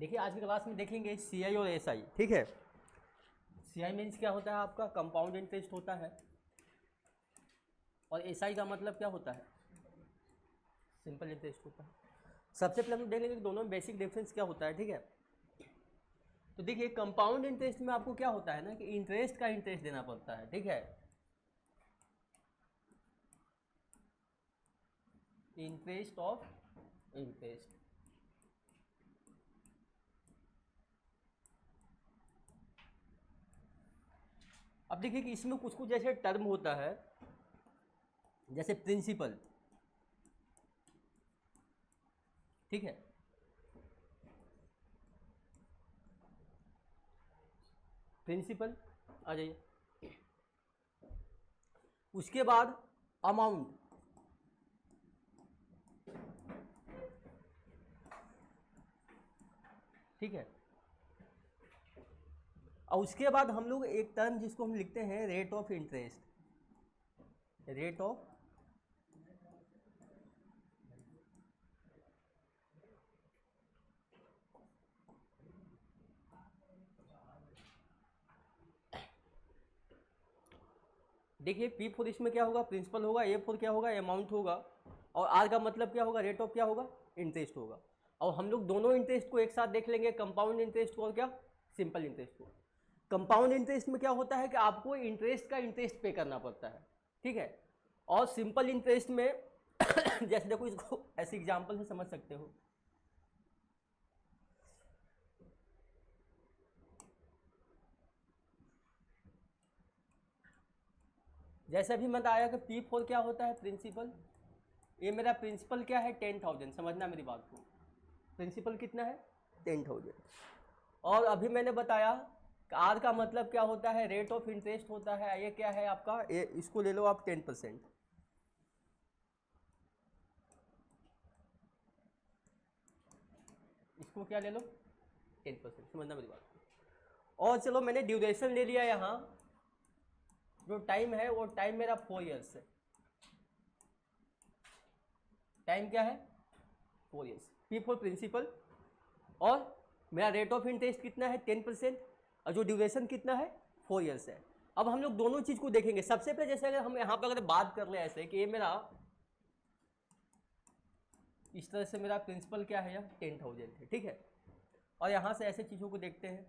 देखिए आज की क्लास में देखेंगे सीआई और एसआई, ठीक है। सीआई मीन्स क्या होता है आपका कंपाउंड इंटरेस्ट होता है, और एसआई का मतलब क्या होता है सिंपल इंटरेस्ट होता है। सबसे पहले हम देख लेंगे कि दोनों में बेसिक डिफरेंस क्या होता है, ठीक है। तो देखिए कंपाउंड इंटरेस्ट में आपको क्या होता है ना कि इंटरेस्ट का इंटरेस्ट देना पड़ता है, ठीक है। Interest of interest. अब देखिए कि इसमें कुछ कुछ जैसे टर्म होता है, जैसे प्रिंसिपल, ठीक है। प्रिंसिपल आ जाइए, उसके बाद अमाउंट, ठीक है। और उसके बाद हम लोग एक टर्म जिसको हम लिखते हैं rate of interest, rate of देखिए पी फोर इसमें क्या होगा प्रिंसिपल होगा, ए फोर क्या होगा अमाउंट होगा, और आर का मतलब क्या होगा रेट ऑफ क्या होगा इंटरेस्ट होगा। और हम लोग दोनों इंटरेस्ट को एक साथ देख लेंगे, कंपाउंड इंटरेस्ट को और क्या सिंपल इंटरेस्ट को। कंपाउंड इंटरेस्ट में क्या होता है कि आपको इंटरेस्ट का इंटरेस्ट पे करना पड़ता है, ठीक है। और सिंपल इंटरेस्ट में जैसे देखो इसको ऐसे एग्जांपल से समझ सकते हो। जैसे अभी मैं आया कि पी फोर क्या होता है प्रिंसिपल, ये मेरा प्रिंसिपल क्या है 10,000, समझना मेरी बात को। प्रिंसिपल कितना है 10,000। और अभी मैंने बताया आर का मतलब क्या होता है रेट ऑफ इंटरेस्ट होता है, ये क्या है आपका ये, इसको ले लो आप 10%, इसको क्या ले लो 10%, समझना मेरी बात को। और चलो मैंने ड्यूरेशन ले लिया, यहाँ जो टाइम है वो टाइम मेरा 4 ईयर्स है। टाइम क्या है 4 ईयर्स, पी फोर प्रिंसिपल, और मेरा रेट ऑफ इंटरेस्ट कितना है 10%, और जो ड्यूरेशन कितना है 4 ईयर्स है। अब हम लोग दोनों चीज को देखेंगे। सबसे पहले जैसे अगर हम यहाँ पर अगर बात कर ले ऐसे कि ये मेरा इस तरह से मेरा प्रिंसिपल क्या है, यह 10,000 है, ठीक है। और यहाँ से ऐसे चीज़ों को देखते हैं,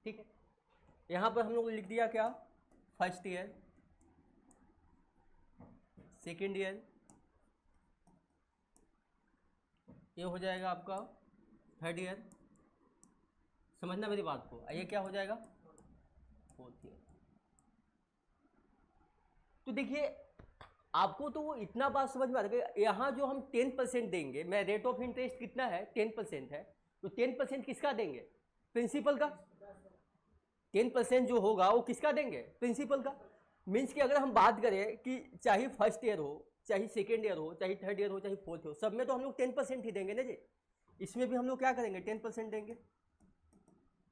ठीक है। यहाँ पर हम लोग लिख दिया क्या फर्स्ट ईयर, सेकेंड ईयर, ये हो जाएगा आपका थर्ड ईयर, समझना मेरी बात को। ये क्या हो जाएगा फोर्थ ईयर। तो देखिए आपको तो वो इतना बात समझ में आ रहा है, यहाँ जो हम 10% देंगे, मैं रेट ऑफ इंटरेस्ट कितना है 10% है, तो 10% किसका देंगे प्रिंसिपल का। 10% जो होगा वो किसका देंगे प्रिंसिपल का। मीन्स कि अगर हम बात करें कि चाहे फर्स्ट ईयर हो, चाहे सेकेंड ईयर हो, चाहे थर्ड ईयर हो, चाहे फोर्थ हो, सब में तो हम लोग 10% ही देंगे ना जी। इसमें भी हम लोग क्या करेंगे 10% देंगे,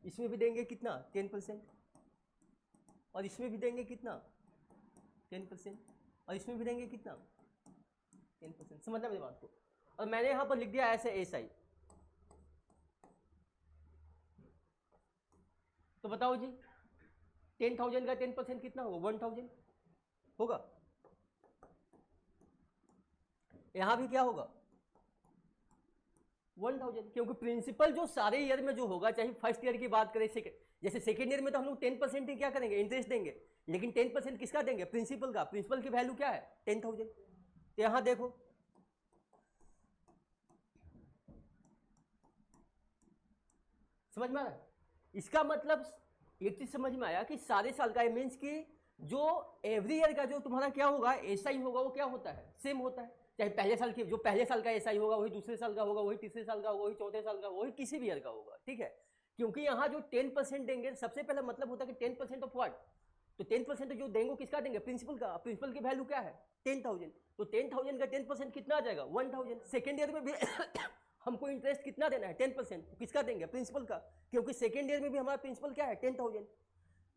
इसमें भी देंगे कितना 10%, और इसमें भी देंगे कितना 10%, और इसमें भी देंगे कितना 10%, समझना मेरी बात को। और मैंने यहां पर लिख दिया ऐसे एसआई। तो बताओ जी 10,000 का 10% कितना होगा 1,000 होगा। यहां भी क्या होगा 1,000, क्योंकि प्रिंसिपल जो सारे ईयर में जो होगा, चाहे फर्स्ट ईयर की बात करें, जैसे सेकेंड ईयर में तो हम लोग 10% ही क्या करेंगे इंटरेस्ट देंगे, लेकिन 10% किसका देंगे प्रिंसिपल का। प्रिंसिपल की वैल्यू क्या है 10,000। तो यहां देखो समझ में आ रहा है, इसका मतलब एक चीज समझ में आया कि सारे साल का मीन्स कि जो एवरी ईयर का जो तुम्हारा क्या होगा एसआई होगा वो क्या होता है सेम होता है। चाहे पहले साल की जो पहले साल का एसआई होगा वही दूसरे साल का होगा, वही तीसरे साल का होगा, वही चौथे साल का, वही किसी भी ईयर का होगा, ठीक है। क्योंकि यहाँ जो 10% देंगे, सबसे पहला मतलब होता है कि 10% ऑफ व्हाट, तो 10% जो देंगे किसका देंगे प्रिंसिपल का। प्रिंसिपल की वैल्यू क्या है 10,000, तो 10,000 का 10% कितना आ जाएगा 1,000। सेकेंड ईयर में भी हमको इंटरेस्ट कितना देना है 10%, किसका देंगे प्रिंसिपल का, क्योंकि सेकेंड ईयर में भी हमारा प्रिंसिपल क्या है 10,000।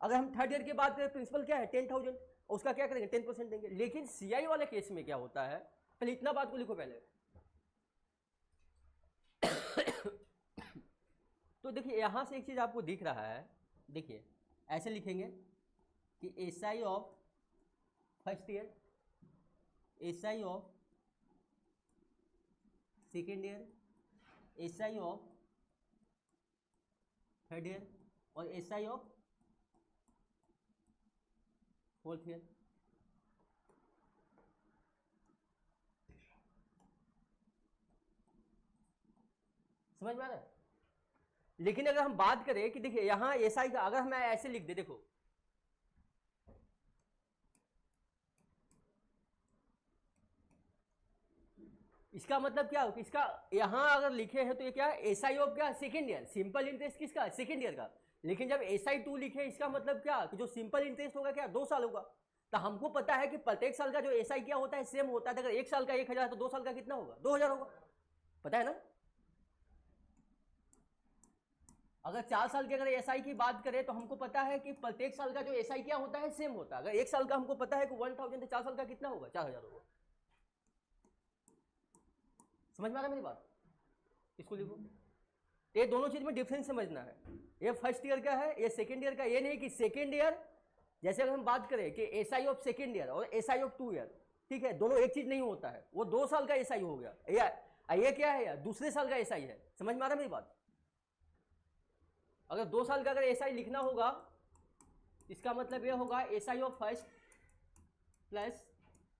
अगर हम थर्ड ईयर की बात करें प्रिंसिपल क्या है 10,000, उसका क्या करेंगे 10% देंगे। लेकिन सीआई वाले केस में क्या होता है पहले इतना बात को लिखो पहले। तो देखिए यहां से एक चीज आपको दिख रहा है, देखिए ऐसे लिखेंगे कि SI of first year, SI of second year, SI of third year और एसआई ऑफ फोर्थ ईयर। समझ में आ रहा है? लेकिन अगर हम बात करें कि देखिए यहां एसआई का अगर मैं ऐसे लिख दे, देखो इसका मतलब क्या हो कि इसका यहां अगर लिखे हैं तो ये क्या है, एसआई ऑफ क्या, सेकेंड ईयर, सिंपल इंटरेस्ट किसका, सेकेंड ईयर का। लेकिन जब एसआई 2 लिखे इसका मतलब क्या कि जो सिंपल इंटरेस्ट होगा क्या 2 साल होगा। तो हमको पता है कि प्रत्येक साल का जो एसआई क्या होता है सेम होता है। अगर एक साल का 1000 तो 2 साल का कितना होगा, 2000 होगा, पता है ना। अगर 4 साल की अगर एसआई की बात करें तो हमको पता है कि प्रत्येक साल का जो एसआई क्या होता है सेम होता है। अगर एक साल का हमको पता है कि 1000 तो 4 साल का कितना होगा, 4000 होगा। समझ में आ रहा है मेरी बात? इसको लिखो। ये दोनों चीज में डिफरेंस समझना है। ये फर्स्ट ईयर का है, ये सेकेंड ईयर का। ये नहीं कि सेकेंड ईयर जैसे अगर हम बात करें कि एसआई ऑफ सेकेंड ईयर और एसआई ऑफ 2 ईयर, ठीक है, दोनों एक चीज नहीं होता है। वो 2 साल का एसआई हो गया, ये क्या है यार, दूसरे साल का एसआई है। समझ में आ रहा है मेरी बात? अगर 2 साल का अगर एसआई लिखना होगा इसका मतलब ये होगा SI of first plus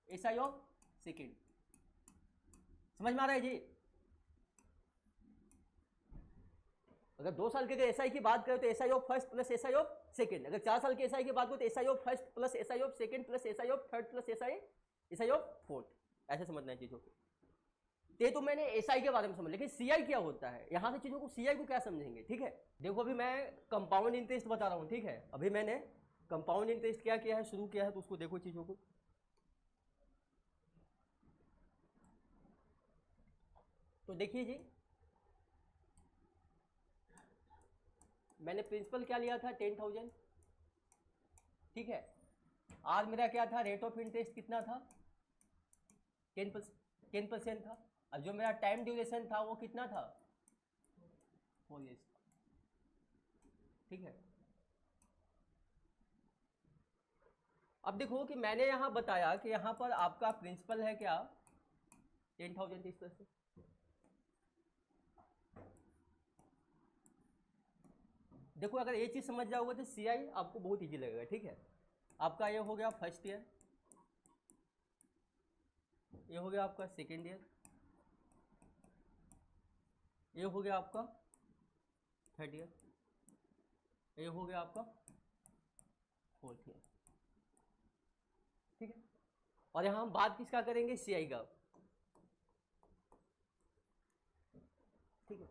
SI of second. समझ में आ रहा है जी? अगर 2 साल के अगर एसआई की बात करें तो SI of first plus SI of second. अगर 4 साल के एसआई की बात करें तो SI of first plus SI of second plus SI of third plus SI of fourth. ऐसे समझना है चीजों को। ये तो मैंने एसआई के बारे में समझ, लेकिन सीआई क्या होता है, यहां से चीजों को सीआई को क्या समझेंगे, ठीक है। देखो अभी मैं कंपाउंड इंटरेस्ट बता रहा हूं, ठीक है। अभी मैंने कंपाउंड इंटरेस्ट क्या किया है, शुरू किया है, तो उसको देखो चीजों को। तो देखिए जी, मैंने प्रिंसिपल क्या लिया था 10,000, ठीक है। आज मेरा क्या था, रेट ऑफ इंटरेस्ट कितना था, 10% था। अब जो मेरा टाइम ड्यूरेशन था वो कितना था, 4 years, ठीक है। अब देखो कि मैंने यहां बताया कि यहां पर आपका प्रिंसिपल है क्या 10,000 इस तरह से। देखो अगर ये चीज समझ जाओगे तो सीआई आपको बहुत इजी लगेगा, ठीक है। आपका ये हो गया फर्स्ट ईयर, ये हो गया आपका सेकेंड ईयर, ये हो गया आपका थर्ड ईयर, ये हो गया आपका फोर्थ ईयर, ठीक है। और यहां हम बात किसका करेंगे, सीआई का, ठीक है।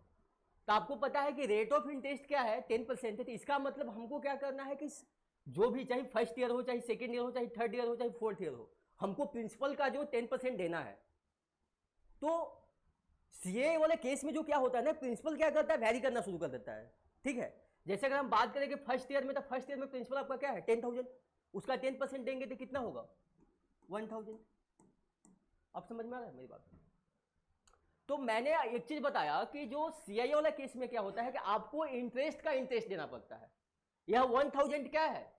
तो आपको पता है कि रेट ऑफ इंटरेस्ट क्या है 10% है। तो इसका मतलब हमको क्या करना है कि जो भी, चाहे फर्स्ट ईयर हो, चाहे सेकेंड ईयर हो, चाहे थर्ड ईयर हो, चाहे फोर्थ ईयर हो, हमको प्रिंसिपल का जो 10% देना है। तो सीए वाले केस में जो क्या होता है ना, प्रिंसिपल क्या करता है, वैरी करना शुरू कर देता है, ठीक है। जैसे अगर हम बात करें कि फर्स्ट ईयर में, तो फर्स्ट ईयर में प्रिंसिपल आपका क्या है 10,000, उसका 10% देंगे तो कितना होगा 1,000। अब समझ में आ रहा है मेरी बात? तो मैंने एक चीज बताया कि जो सीआई वाला केस में क्या होता है कि आपको इंटरेस्ट का इंटरेस्ट देना पड़ता है। यह 1,000 क्या है,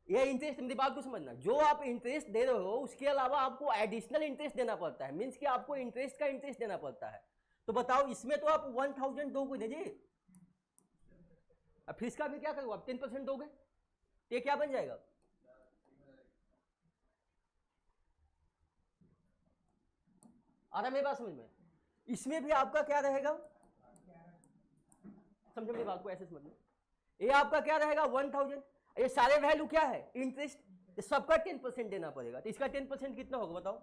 यह इंटरेस्ट, मेरी बात को समझना, जो आप इंटरेस्ट दे रहे हो उसके अलावा आपको एडिशनल इंटरेस्ट देना पड़ता है। मींस कि आपको इंटरेस्ट का इंटरेस्ट देना पड़ता है। तो बताओ इसमें तो आप 1,000 दोगे ना जी, अब फीस का भी क्या करोगे आप, 10% दोगे, तो ये क्या बन जाएगा, आ रहा मेरी बात समझ में? इसमें भी आपका क्या रहेगा, समझो मेरी बात को ऐसे समझना, ये आपका क्या रहेगा 1,000, ये सारे वैल्यू क्या है इंटरेस्ट, सबका 10% देना पड़ेगा। तो इसका 10% कितना होगा बताओ,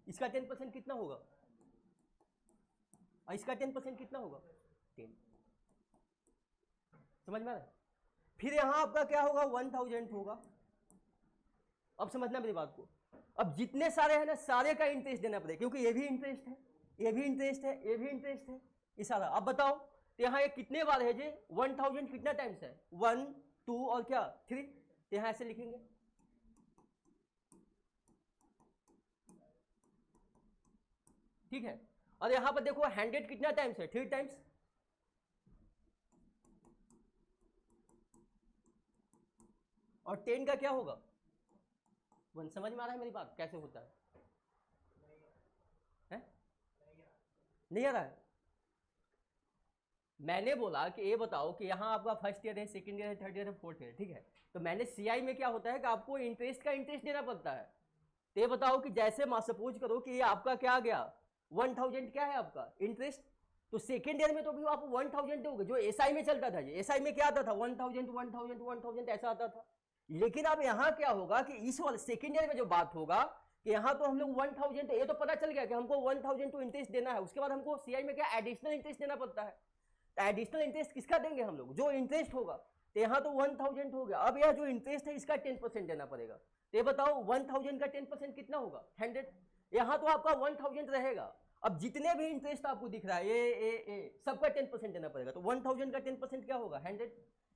इसका 10% कितना होगा, और इसका 10% कितना होगा 10। समझ में आ रहा है? फिर यहां आपका क्या होगा 1,000 होगा। अब समझना मेरी बात को। अब जितने सारे हैं ना, सारे का इंटरेस्ट देना पड़ेगा, क्योंकि ये भी इंटरेस्ट है, ये भी इंटरेस्ट है, ये भी इंटरेस्ट है, ये सारा। अब बताओ तो यहाँ ये कितने बार है जी, 1,000 कितना टाइम्स है, 1 2 और क्या 3। तो यहाँ ऐसे लिखेंगे ठीक है। और यहां पर देखो 100 कितना टाइम्स है, 3 टाइम्स। और 10 का क्या होगा 1। समझ में आ रहा है मेरी बात कैसे होता है? नहीं आ रहा है? मैंने बोला कि ये बताओ कि यहाँ आपका फर्स्ट ईयर है, सेकंड ईयर है, थर्ड ईयर है, फोर्थ ईयर, ठीक है। तो मैंने सीआई में क्या होता है कि आपको इंटरेस्ट का इंटरेस्ट देना पड़ता है। तो ये बताओ कि जैसे सपोज करो कि ये आपका क्या आ गया 1000 क्या है आपका इंटरेस्ट, तो सेकेंड ईयर में तो भी आप 1000 दोगे। जो एसआई में चलता था, एसआई में क्या आता था 1000 ऐसा आता था। लेकिन अब यहाँ क्या होगा कि इस वाले सेकेंड ईयर में जो बात होगा कि यहाँ तो हम लोग 1000, ये तो पता चल गया कि हमको 1000 तो इंटरेस्ट देना है। उसके बाद हमको सीआई में क्या एडिशनल इंटरेस्ट देना पड़ता है। तो एडिशनल इंटरेस्ट किसका देंगे हम लोग, जो इंटरेस्ट होगा। तो यहाँ तो 1000 हो गया। अब यह जो इंटरेस्ट है इसका 10% देना पड़ेगा। तो ये बताओ 1000 का 10% कितना होगा 100। यहाँ तो आपका 1000 रहेगा। अब जितने भी इंटरेस्ट आपको दिख रहा है ए सबका 10% देना पड़ेगा। तो 1000 का 10% क्या होगा 100,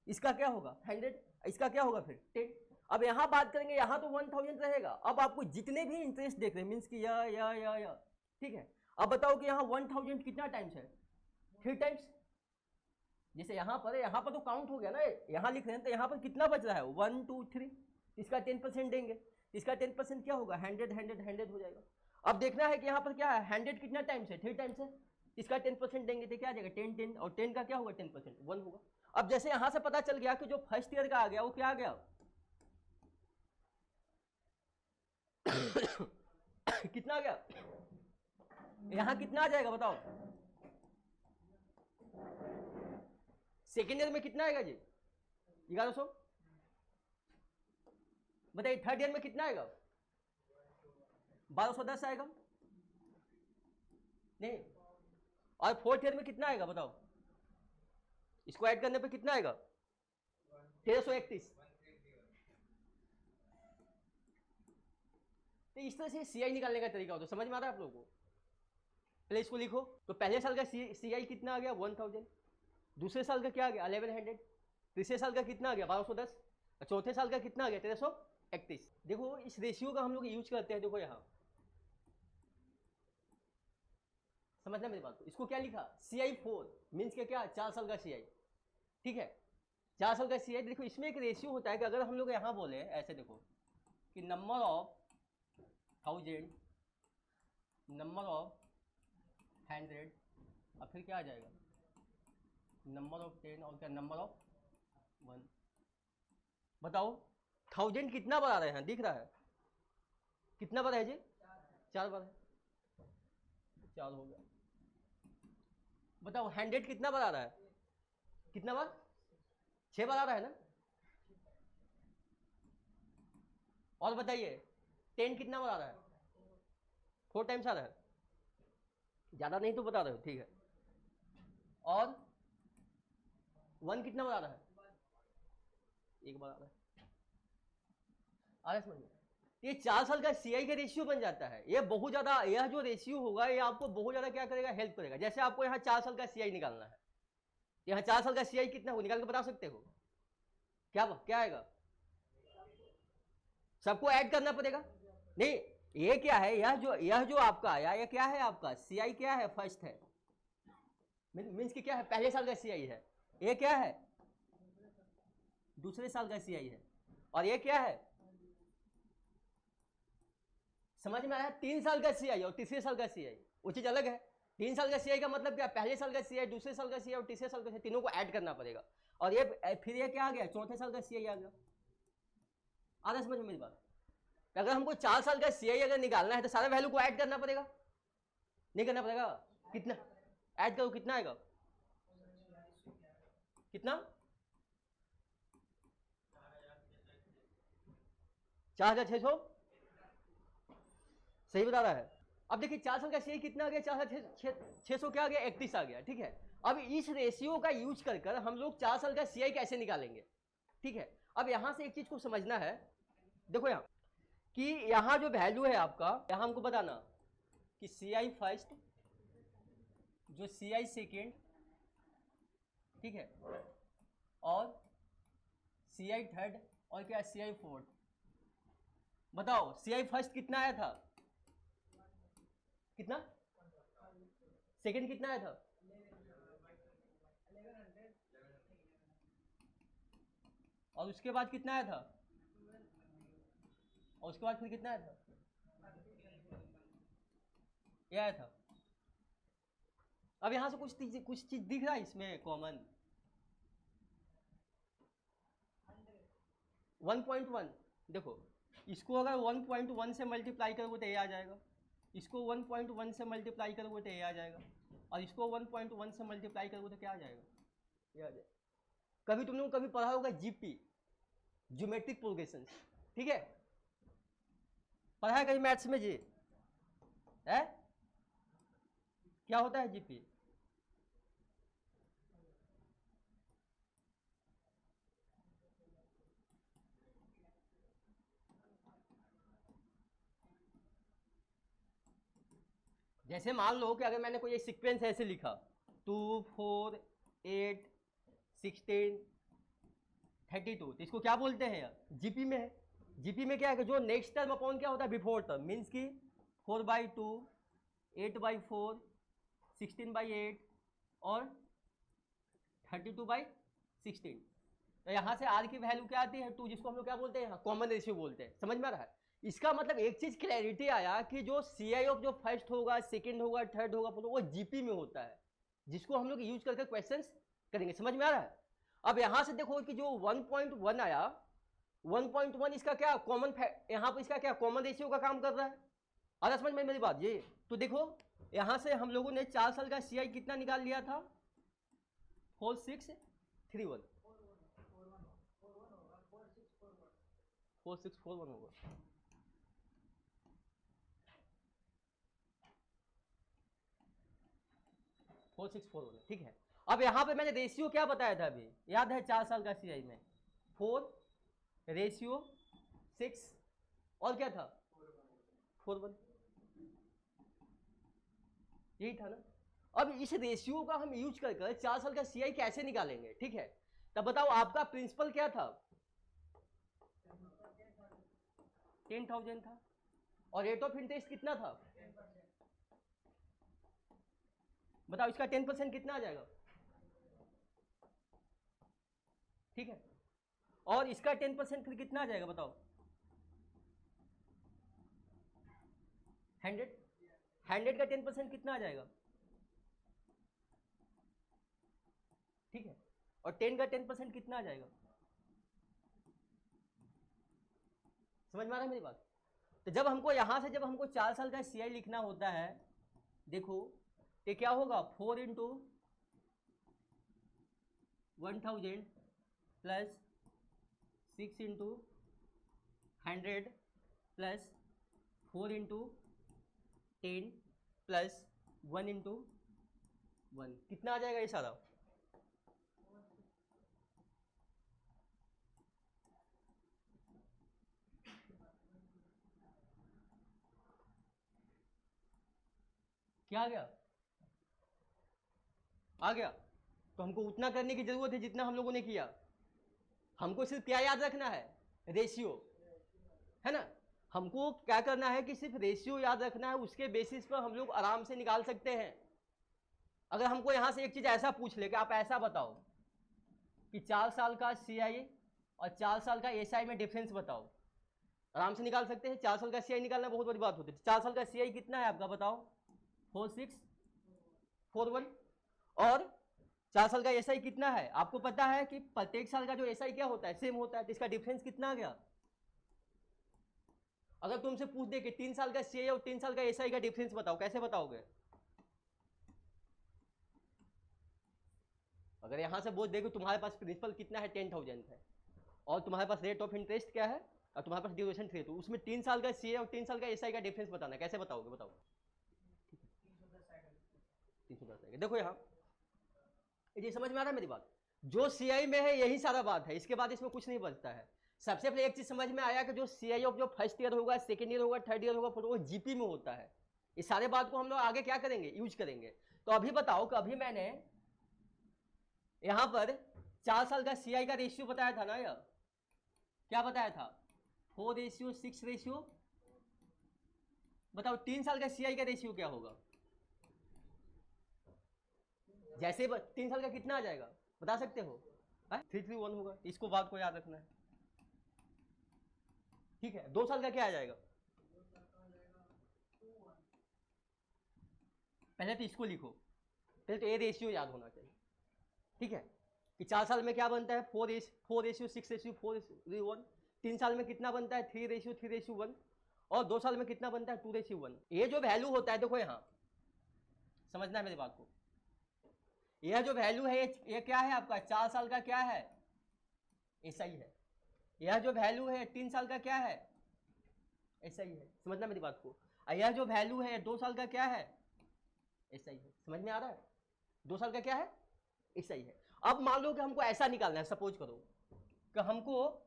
इसका क्या होगा 100, इसका क्या होगा फिर 10। अब यहाँ बात करेंगे, यहाँ तो 1000 रहेगा। अब आपको जितने भी इंटरेस्ट देख रहे हैं मीन्स कि या ठीक है। अब बताओ कि यहाँ 1000 कितना टाइम्स है 3 टाइम्स। जैसे यहाँ पर तो काउंट हो गया ना, यहाँ लिख रहे हैं तो यहाँ पर कितना बच रहा है 1 2 3, इसका 10% देंगे। इसका 10% क्या होगा 100 हो जाएगा। अब देखना है कि यहाँ पर क्या है 100 कितना टाइम्स है 3 टाइम्स है। इसका 10% देंगे तो क्या आ जाएगा 10 10, और 10 का क्या होगा 10% 1 होगा। अब जैसे यहाँ से पता चल गया कि जो फर्स्ट ईयर का आ गया वो क्या आ गया कितना आ गया, यहाँ कितना आ जाएगा बताओ। सेकेंड ईयर में कितना आएगा जी 1100। बताइए थर्ड ईयर में कितना आएगा 1210 आएगा नहीं। और फोर्थ ईयर में कितना आएगा बताओ, इसको ऐड करने पे कितना आएगा 1331। तो इस तरह से सीआई निकालने का तरीका होता है। समझ में आ रहा है आप लोगों को? पहले इसको लिखो। तो पहले साल का सीआई कितना आ गया 1000, दूसरे साल का क्या आ गया 1100, तीसरे साल का कितना आ गया 1210, और चौथे साल का कितना आ गया 1331। देखो इस रेशियो का हम लोग यूज करते हैं। देखो यहाँ समझना मेरी बात को। इसको क्या लिखा CI4 मीन्स के क्या 4 साल का CI, ठीक है 4 साल का CI। देखो इसमें एक रेशियो होता है कि अगर हम लोग यहाँ बोले ऐसे देखो कि नंबर ऑफ 1000, नंबर ऑफ 100, और फिर क्या आ जाएगा नंबर ऑफ 10, और क्या नंबर ऑफ 1। बताओ 1000 कितना बार आ रहा है यहाँ दिख रहा है, कितना बार है जी 4 बार है, 4 हो गया। बताओ 100 कितना बार आ रहा है, कितना बार 6 बार आ रहा है ना। और बताइए 10 कितना बार आ रहा है 4 टाइम्स आ रहा है, ज्यादा नहीं तो बता रहे हो ठीक है। और 1 कितना बार आ रहा है 1 बार आ रहा है। आ रहा है समझ में? ये 4 साल का सीआई का रेशियो बन जाता है। ये बहुत ज्यादा, यह जो रेशियो होगा ये आपको बहुत ज्यादा क्या करेगा हेल्प करेगा। जैसे आपको यहाँ 4 साल का सीआई निकालना है, यहाँ 4 साल का सीआई कितना हो निकाल के बता सकते हो क्या आएगा, सबको ऐड करना पड़ेगा नहीं। ये क्या है यह जो आपका आया ये क्या है आपका सीआई क्या है फर्स्ट है मीन्स कि क्या है पहले साल का सीआई है। ये क्या है दूसरे साल का सीआई है। और ये क्या है समझ में आया 3 साल का सीआई और तीसरे साल का सीआई वो चीज अलग है। 3 साल का सीआई का मतलब क्या पहले साल का सीआई दूसरे साल का सीआई और तीसरे साल का सीआई तीनों को ऐड करना पड़ेगा। और ये फिर ये क्या आ गया चौथे साल का सीआई आ गया। आधा समझ में मेरी बात। अगर हमको 4 साल का सीआई अगर निकालना है तो सारे वैल्यू को ऐड करना पड़ेगा, नहीं करना पड़ेगा। कितना ऐड करो कितना आएगा कितना 4600 सही बता रहा है। अब देखिए 4 साल का सीआई कितना आ गया 4600 क्या आ गया 31 आ गया ठीक है। अब इस रेशियो का यूज कर हम लोग 4 साल का सीआई कैसे निकालेंगे ठीक है। अब यहां से एक चीज को समझना है। देखो यहां कि यहां जो वैल्यू है आपका यहां हमको बताना कि सीआई फर्स्ट जो सीआई सेकेंड ठीक है और सीआई थर्ड और क्या सीआई फोर्थ। बताओ सीआई फर्स्ट कितना आया था कितना सेकंड कितना आया था? और उसके बाद कितना आया था? और उसके बाद फिर कितना आया था? ये आया था। अब यहां से कुछ चीज दिख रहा है इसमें कॉमन? 1.1 देखो, इसको अगर 1.1 से मल्टीप्लाई करोगे तो ये आ जाएगा, इसको 1.1 से मल्टीप्लाई करोगे तो ये आ जाएगा, और इसको 1.1 से मल्टीप्लाई करोगे तो क्या आ जाएगा? ये आ जाएगा। कभी तुम लोग कभी पढ़ा होगा जीपी, ज्योमेट्रिक प्रोग्रेशन, ठीक है? पढ़ा है कहीं मैथ्स में जी? है क्या होता है जीपी? जैसे मान लो कि अगर मैंने कोई एक सीक्वेंस ऐसे लिखा 2 4 8 16 32, तो इसको क्या बोलते हैं यार? जीपी में है। जीपी में क्या है कि जो नेक्स्ट टर्म अपॉन क्या होता है बिफोर टर्म, मीन्स की 4/2 8/4 16/8 और 32/16। तो यहाँ से आर की वैल्यू क्या आती है? 2, जिसको हम लोग क्या बोलते हैं? कॉमन रेशियो बोलते हैं। समझ में आ रहा है? इसका मतलब एक चीज क्लैरिटी आया कि जो सी आई ऑफ जो फर्स्ट होगा, सेकंड होगा, थर्ड होगा, वो जीपी में होता है, जिसको हम लोग यूज करके क्वेश्चंस करेंगे। समझ में आ रहा है? अब यहां से देखो कि जो 1.1 आया, 1.1 इसका क्या कॉमन, यहां पर इसका क्या कॉमन रेशियो का काम कर रहा है। अरे समझ में मेरी बात ये? तो देखो यहां से हम लोगों ने 4 साल का सी आई कितना निकाल लिया था? 4631 4641 होगा। फोर सिक्स फोर वन, ठीक है। अब यहां पे मैंने रेशियो क्या बताया था अभी, याद है? 4 साल का सीआई में 4/6 और क्या था? 4/1, यही था ना। अब इस रेशियो का हम यूज कर 4 साल का सीआई कैसे निकालेंगे, ठीक है? तब बताओ आपका प्रिंसिपल क्या था? 10,000 था। और रेट ऑफ इंटरेस्ट कितना था? बताओ इसका 10% कितना आ जाएगा? ठीक है। और इसका 10% फिर कितना आ जाएगा बताओ? 100 का 10% कितना आ जाएगा? ठीक है। और 10 का 10% कितना आ जाएगा? समझ में आ रहा है मेरी बात? तो जब हमको यहां से जब हमको 4 साल का सीआई लिखना होता है, देखो ये क्या होगा? 4 into 1000 plus 6 into 100 plus 4 into 10 plus 1 into 1, कितना आ जाएगा ये सारा? क्या आ गया? आ गया। तो हमको उतना करने की जरूरत है जितना हम लोगों ने किया। हमको सिर्फ क्या याद रखना है? रेशियो, है ना? हमको क्या करना है कि सिर्फ रेशियो याद रखना है, उसके बेसिस पर हम लोग आराम से निकाल सकते हैं। अगर हमको यहां से एक चीज ऐसा पूछ ले कि आप ऐसा बताओ कि 4 साल का सीआई और 4 साल का एसआई में डिफरेंस बताओ, आराम से निकाल सकते हैं। 4 साल का सीआई निकालना बहुत बड़ी बात होती है। 4 साल का सीआई कितना है आपका बताओ? 4641। और 4 साल का एसआई कितना है? आपको पता है कि प्रत्येक साल का जो एसआई क्या होता है? सेम होता है। तो इसका डिफरेंस कितना आ गया? अगर तुमसे पूछ दे कि 3 साल का सीआई और 3 साल का एसआई का डिफरेंस बताओ, कैसे बताओगे? अगर यहां से बोल दे कि तुम्हारे पास प्रिंसिपल कितना है? 10,000 है, और तुम्हारे पास रेट ऑफ इंटरेस्ट क्या है, और तुम्हारे पास ड्यूरेशन 3, तो उसमें 3 साल का सीए और 3 साल का एसआई का डिफरेंस बताना, कैसे बताओगे? बताओ। 310 आएगा। देखो यहाँ ये समझ में आ रहा है मेरी बात? जो सीआई में है यही सारा बात है, इसके बाद इसमें कुछ नहीं बचता है। सबसे पहले एक चीज समझ में आया कि जो सीआई ऑफ जो फर्स्ट ईयर होगा, सेकेंड ईयर होगा, थर्ड ईयर होगा, वो जीपी में होता है। इस सारे बात को हम लोग आगे क्या करेंगे? यूज करेंगे। तो अभी बताओ कि अभी मैंने यहां पर 4 साल का सीआई का रेशियो बताया था ना यार? क्या बताया था? 4:6 बताओ 3 साल का सीआई का रेशियो क्या होगा? जैसे 3 साल का कितना आ जाएगा बता सकते हो? 331 होगा, इसको बात को याद रखना है। ठीक है, 2 साल का क्या आ जाएगा? पहले तो इसको लिखो, पहले तो ये रेशियो याद होना चाहिए। ठीक है, कि 4 साल में क्या बनता है 4:6:4:1। 3 साल में कितना बनता है 3:3:1 और 2 साल में कितना बनता है 2:1। ये जो वैल्यू होता है देखो यहाँ समझना है मेरी बात को, यह जो वैल्यू है ये क्या है आपका 4 साल का क्या है ऐसा ही है। यह जो वैल्यू है 3 साल का क्या है ऐसा ही है, समझना मेरी बात को। यह जो वैल्यू है 2 साल का क्या है ऐसा ही है, समझ में आ रहा है? 2 साल का क्या है ऐसा ही है। अब मान लो कि हमको ऐसा निकालना है, सपोज करो कि हमको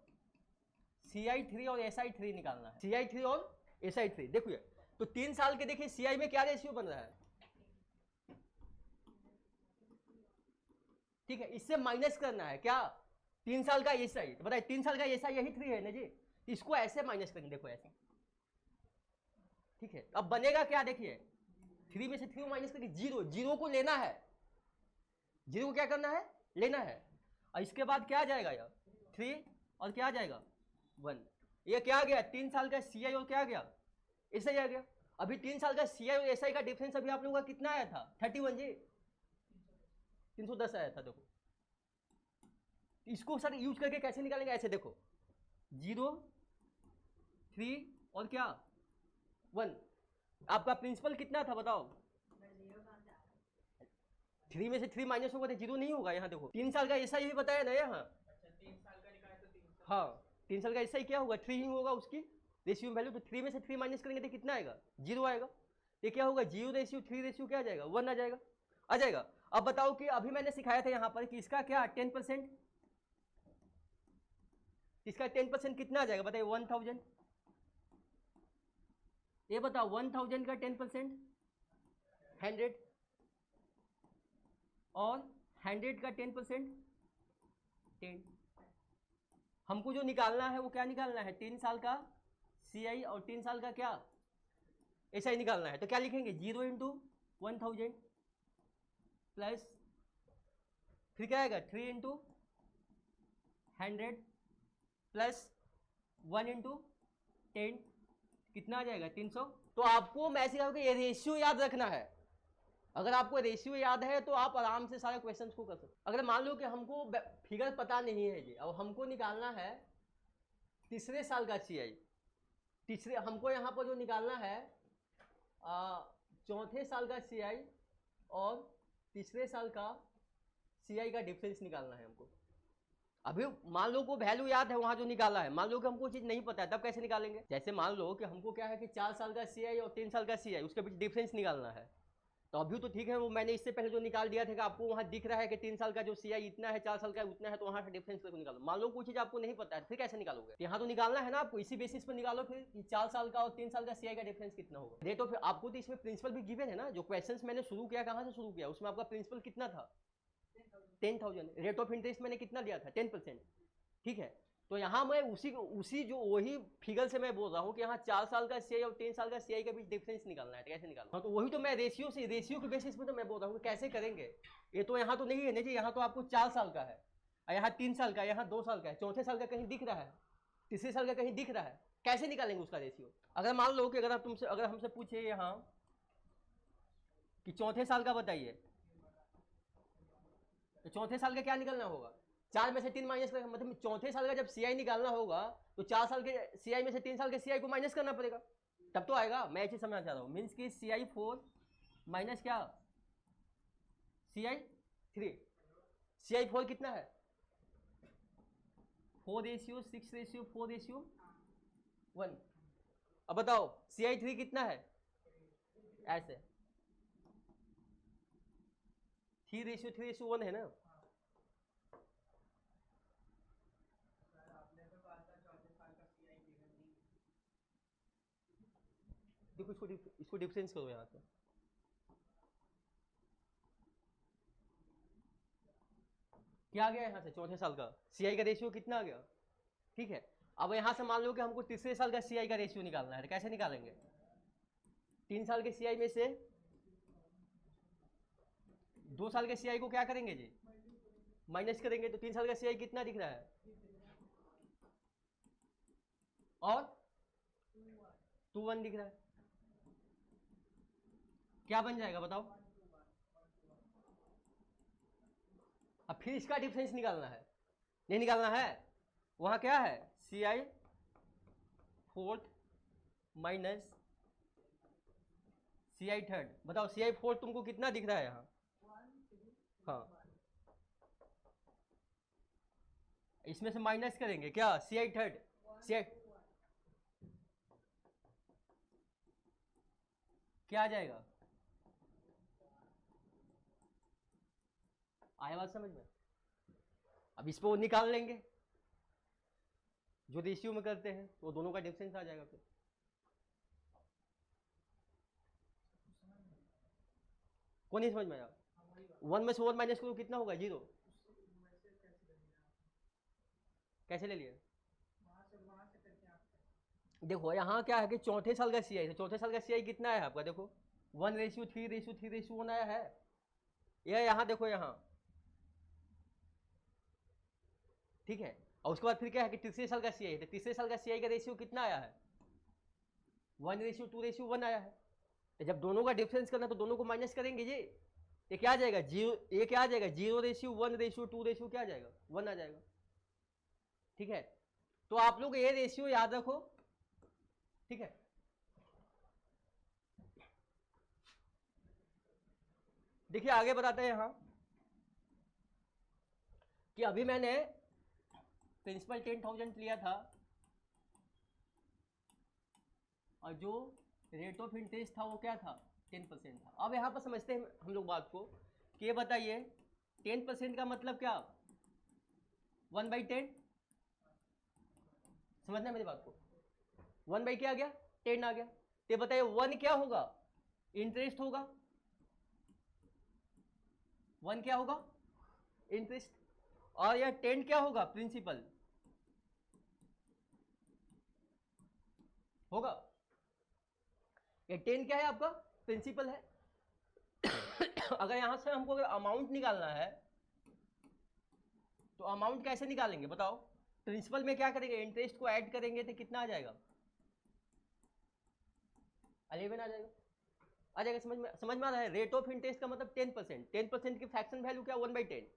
CI3 और SI3 निकालना है, CI3 और SI3। देखिए तो 3 साल के देखिए CI में क्या रेशियो बन रहा है, ठीक है, इससे माइनस करना है क्या 3 साल का SI। तो बताइए 3 साल का SI यही 3 है ना जी, इसको ऐसे माइनस करेंगे, देखो ऐसे। ठीक है, अब बनेगा क्या देखिए 3 में से 3 माइनस करके 0, 0 को लेना है, 0 को क्या करना है लेना है। और इसके बाद क्या आ जाएगा यार 3 और क्या आ जाएगा 1। ये क्या आ गया 3 साल का CI और क्या आ गया SI आ गया। अभी 3 साल का CI और SI का डिफरेंस अभी आप लोगों का कितना आया था 31 जी, 310 आया था। देखो इसको सर यूज करके कैसे निकालेंगे, ऐसे देखो 0 3 और क्या 1। आपका प्रिंसिपल कितना था बताओ, 3 में से 3 माइनस होगा तो 0 नहीं होगा। यहाँ देखो 3 साल का ऐसा ही बताया ना यहाँ। हाँ 3 साल का ऐसा ही क्या होगा 3 ही होगा उसकी रेशियो वैल्यू। तो 3 में से 3 माइनस करेंगे तो कितना आएगा 0 आएगा। ये क्या होगा 0:3 रेशियो क्या आ जाएगा 1 आ जाएगा। अब बताओ कि अभी मैंने सिखाया था यहाँ पर कि इसका क्या 10%, इसका 10% कितना आ जाएगा बताइए 1000। ये बताओ 1000 का 10% 100 और 100 का 10% 10। हमको जो निकालना है वो क्या निकालना है 3 साल का CI और 3 साल का क्या ऐसा ही निकालना है। तो क्या लिखेंगे 0 × 1000 प्लस फिर क्या आएगा 3 × 100 प्लस 1 × 10 कितना आ जाएगा 300। तो आपको मैं सिखाऊं कि ये रेशियो याद रखना है। अगर आपको रेशियो याद है तो आप आराम से सारे क्वेश्चंस को कर सकते। अगर मान लो कि हमको फिगर पता नहीं है जी, अब हमको निकालना है तीसरे साल का CI, तीसरे हमको यहाँ पर जो निकालना है चौथे साल का CI और तीसरे साल का CI का डिफरेंस निकालना है हमको। अभी मान लो को वैल्यू याद है वहां जो निकाला है, मान लो कि हमको चीज नहीं पता है तब कैसे निकालेंगे। जैसे मान लो कि हमको क्या है कि 4 साल का CI और 3 साल का CI उसके बीच डिफरेंस निकालना है। तो अभी तो ठीक है वो मैंने इससे पहले जो निकाल दिया था कि आपको वहां दिख रहा है कि 3 साल का जो CI इतना है 4 साल का उतना है, तो वहां से डिफरेंस करके निकालो। मान लो कोई चीज आपको नहीं पता है फिर कैसे निकालोगे, यहाँ तो निकालना है ना आपको, इसी बेसिस पर निकालो फिर कि 4 साल का और 3 साल का CI का डिफरेंस कितना होगा। रेट ऑफ आपको तो इसमें प्रिंसिपल भी गिवन है ना, जो क्वेश्चन मैंने शुरू किया कहाँ से शुरू किया उसमें आपका प्रिंसिपल कितना था 10,000। रेट ऑफ इंटरेस्ट मैंने कितना लिया था 10%। ठीक है, तो यहाँ मैं उसी जो वही फिगर से मैं बोल रहा हूँ कि यहाँ 4 साल का CI और 3 साल का CI के बीच डिफरेंस निकालना है। कैसे निकालना, हाँ तो वही तो मैं रेशियो के बेसिस पे तो मैं बोल रहा हूँ कैसे करेंगे। ये तो यहाँ तो नहीं है ना जी, यहाँ तो आपको 4 साल का है, यहाँ 3 साल का, यहाँ 2 साल का है, चौथे साल का कहीं दिख रहा है, तीसरे साल का कहीं दिख रहा है, कैसे निकालेंगे उसका रेशियो। अगर मान लो कि अगर हमसे पूछे यहाँ कि चौथे साल का बताइए, तो चौथे साल का क्या निकलना होगा 4 में से 3 माइनस करेगा, मतलब चौथे साल का जब CI निकालना होगा तो 4 साल के CI में से 3 साल के CI को माइनस करना पड़ेगा तब तो आएगा। मैं ये चीज समझना चाह रहा हूँ, मीन्स कि CI4 माइनस क्या CI3। CI4 कितना है 4:6:4:1। अब बताओ CI3 कितना है ऐसे 3:3:1 है ना। देखो इसको डिफरेंस करो यहाँ से, क्या आ गया यहाँ से चौथे साल का CI का रेशियो कितना आ गया। ठीक है, अब यहाँ से मान लो कि हमको तीसरे साल का CI का रेशियो निकालना है, तो कैसे निकालेंगे 3 साल के CI में से 2 साल के CI को क्या करेंगे जी, माइनस करेंगे, तो 3 साल का CI कितना दिख रहा है, और 2 1 दिख रहा है, क्या बन जाएगा बताओ। अब फिर इसका डिफरेंस निकालना है, नहीं निकालना है, वहां क्या है, CI fourth minus CI third, बताओ CI फोर्थ तुमको कितना दिख रहा है यहाँ, हाँ इसमें से माइनस करेंगे क्या, CI थर्ड, CI क्या आ जाएगा, आया बात समझ में। अब इसको निकाल लेंगे जो रेशियो में करते हैं, तो दोनों का डिफरेंस आ जाएगा फिर। कौन नहीं समझ में आया, 1 में से 1 माइनस करो कितना होगा, 0, कैसे ले लिया, देखो यहाँ क्या है कि चौथे साल का CI है, चौथे साल का CI कितना है आपका, देखो 1:3:3:1 आया है, यह यहाँ देखो यहाँ, ठीक है। और उसके बाद फिर क्या है कि तीसरे साल का CI है, तो तीसरे साल का CI का रेशियो कितना आया है, 1:2:1 आया है, तो जब दोनों का डिफरेंस करना तो दोनों को माइनस करेंगे जी, ये क्या आ जाएगा, 0, ये क्या आ जाएगा, 0:1:2 क्या आ जाएगा, 1 आ जाएगा, ठीक है। तो आप लोग ये रेशियो याद रखो, ठीक है। देखिए आगे बताते हैं यहाँ कि अभी मैंने प्रिंसिपल 10,000 लिया था, और जो रेट ऑफ इंटरेस्ट था वो क्या था, 10% था। अब यहाँ पर समझते हैं हम लोग बात को कि ये बताइए 10% का मतलब क्या, 1/10, समझना मेरी बात को, 1 बाई क्या आ गया, 10 आ गया, तो बताइए 1 क्या होगा, इंटरेस्ट होगा, 1 क्या होगा, इंटरेस्ट, और यह 10 क्या होगा, प्रिंसिपल होगा, ये 10 क्या है आपका, प्रिंसिपल है। अगर यहां से हमको अगर अमाउंट निकालना है तो अमाउंट कैसे निकालेंगे बताओ, प्रिंसिपल में क्या करेंगे, इंटरेस्ट को ऐड करेंगे तो कितना आ जाएगा, 11 आ जाएगा, आ जाएगा, समझ में आ रहा है। रेट ऑफ इंटरेस्ट का मतलब 10%, 10% की फ्रैक्शन वैल्यू क्या, 1/10,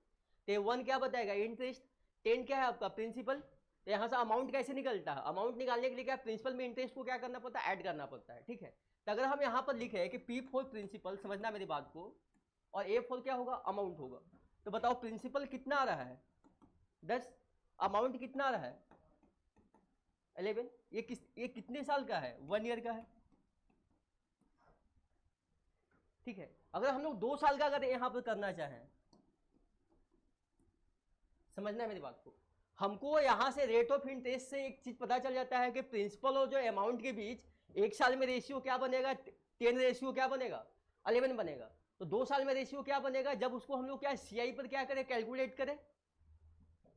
तो 1 क्या बताएगा, इंटरेस्ट, 10 क्या है आपका, प्रिंसिपल, तो यहाँ से अमाउंट कैसे निकलता है, अमाउंट निकालने के लिए क्या, प्रिंसिपल में इंटरेस्ट को क्या करना पड़ता है, ऐड करना पड़ता है, ठीक है। तो अगर हम यहाँ पर लिखे कि P4 प्रिंसिपल, समझना मेरी बात को, और A4 क्या होगा, अमाउंट होगा, तो बताओ प्रिंसिपल कितना आ रहा है, 10, अमाउंट कितना आ रहा है, 11, ये कितने साल का है, 1 ईयर का है, ठीक है। अगर हम लोग 2 साल का अगर यहाँ पर करना चाहें, समझना है मेरी बात को, हमको यहाँ से रेट ऑफ इंटरेस्ट से एक चीज पता चल जाता है कि प्रिंसिपल और जो अमाउंट के बीच 1 साल में रेशियो क्या बनेगा, 10 रेशियो क्या बनेगा, 11 बनेगा। तो 2 साल में रेशियो क्या बनेगा, जब उसको हम लोग क्या CI पर क्या करें, कैलकुलेट करें,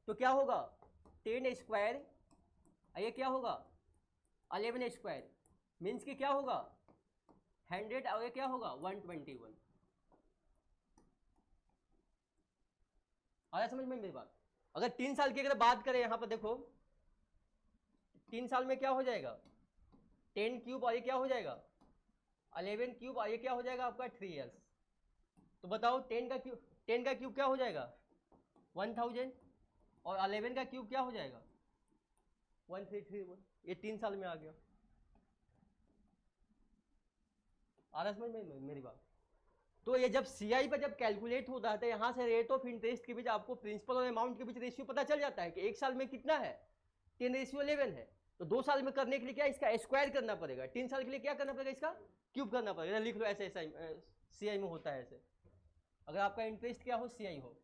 तो क्या होगा 10 स्क्वायर, ये क्या होगा 11 स्क्वायर, मीन्स कि क्या होगा 100, और ये क्या होगा 121। आया समझ में मेरी बात। अगर 3 साल की अगर बात करें यहाँ पर देखो, 3 साल में क्या हो जाएगा, 10 क्यूब, और ये क्या हो जाएगा 11 क्यूब, और ये क्या हो जाएगा आपका 3 ईयर्स। तो बताओ 10 का क्यूब क्या हो जाएगा 1000, और 11 का क्यूब क्या हो जाएगा 1331, ये 3 साल में आ गया। आ रहा समझ में मेरी बात। तो ये जब CI पर जब कैलकुलेट होता है तो यहाँ से रेट ऑफ इंटरेस्ट के बीच आपको प्रिंसिपल और अमाउंट के बीच रेशियो पता चल जाता है कि 1 साल में कितना है, 10:11 है। तो 2 साल में करने के लिए क्या इसका स्क्वायर करना पड़ेगा, 3 साल के लिए क्या करना पड़ेगा, इसका क्यूब करना पड़ेगा। लिख लो ऐसे, CI में होता है ऐसे, अगर आपका इंटरेस्ट क्या हो, CI हो,